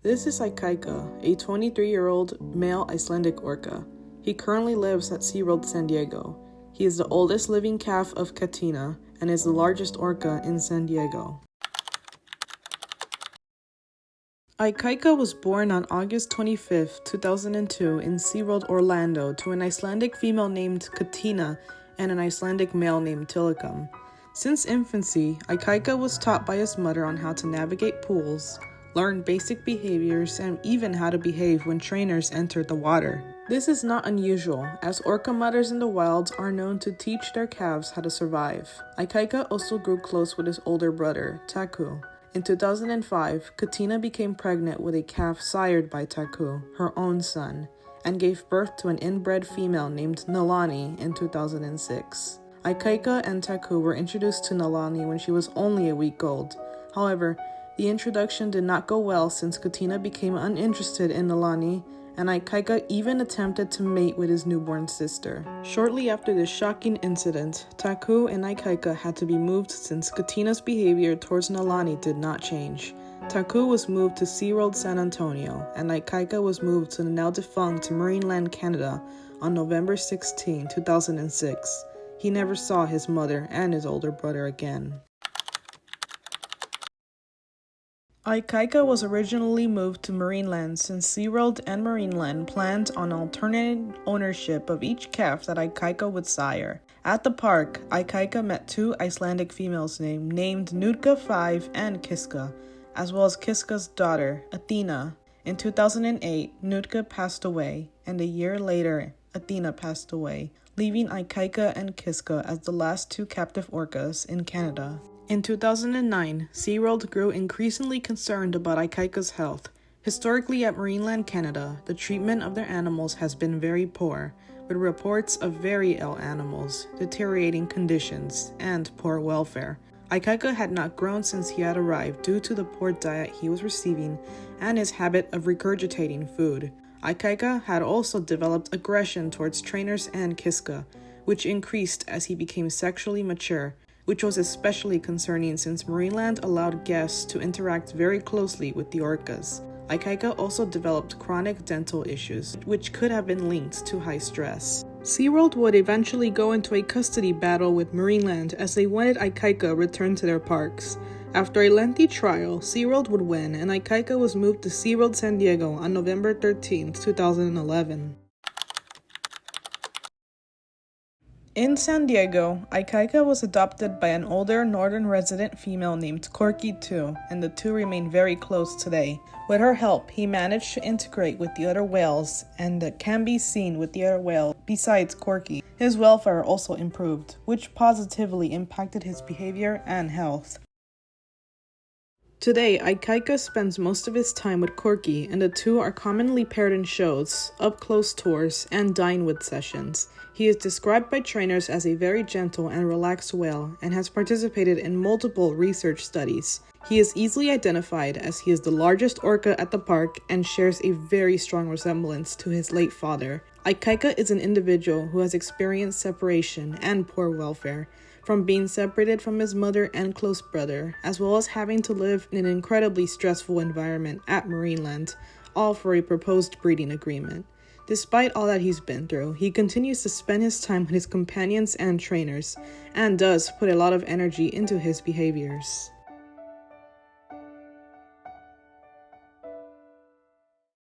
This is Ikaika, a 23-year-old male Icelandic orca. He currently lives at SeaWorld San Diego. He is the oldest living calf of Katina and is the largest orca in San Diego. Ikaika was born on August 25, 2002 in SeaWorld Orlando to an Icelandic female named Katina and an Icelandic male named Tilikum. Since infancy, Ikaika was taught by his mother on how to navigate pools, learn basic behaviors, and even how to behave when trainers entered the water. This is not unusual, as orca mothers in the wild are known to teach their calves how to survive. Ikaika also grew close with his older brother, Taku. In 2005, Katina became pregnant with a calf sired by Taku, her own son, and gave birth to an inbred female named Nalani in 2006. Ikaika and Taku were introduced to Nalani when she was only a week old. However, the introduction did not go well since Katina became uninterested in Nalani, and Ikaika even attempted to mate with his newborn sister. Shortly after this shocking incident, Taku and Ikaika had to be moved since Katina's behavior towards Nalani did not change. Taku was moved to SeaWorld San Antonio, and Ikaika was moved to the now-defunct Marineland Canada on November 16, 2006. He never saw his mother and his older brother again. Ikaika was originally moved to Marineland since SeaWorld and Marineland planned on alternating ownership of each calf that Ikaika would sire. At the park, Ikaika met two Icelandic females named Nutka 5 and Kiska, as well as Kiska's daughter, Athena. In 2008, Nutka passed away, and a year later, Athena passed away, leaving Ikaika and Kiska as the last two captive orcas in Canada. In 2009, SeaWorld grew increasingly concerned about Ikaika's health. Historically at Marineland Canada, the treatment of their animals has been very poor, with reports of very ill animals, deteriorating conditions, and poor welfare. Ikaika had not grown since he had arrived due to the poor diet he was receiving and his habit of regurgitating food. Ikaika had also developed aggression towards trainers and Kiska, which increased as he became sexually mature, which was especially concerning since Marineland allowed guests to interact very closely with the orcas. Ikaika also developed chronic dental issues, which could have been linked to high stress. SeaWorld would eventually go into a custody battle with Marineland as they wanted Ikaika returned to their parks. After a lengthy trial, SeaWorld would win, and Ikaika was moved to SeaWorld San Diego on November 13, 2011. In San Diego, Ikaika was adopted by an older northern resident female named Corky too, and the two remain very close today. With her help, he managed to integrate with the other whales, and that can be seen with the other whale besides Corky. His welfare also improved, which positively impacted his behavior and health. Today, Ikaika spends most of his time with Corky, and the two are commonly paired in shows, up-close tours, and dine-with sessions. He is described by trainers as a very gentle and relaxed whale and has participated in multiple research studies. He is easily identified as he is the largest orca at the park and shares a very strong resemblance to his late father. Ikaika is an individual who has experienced separation and poor welfare, from being separated from his mother and close brother, as well as having to live in an incredibly stressful environment at Marineland, all for a proposed breeding agreement. Despite all that he's been through, he continues to spend his time with his companions and trainers, and does put a lot of energy into his behaviors.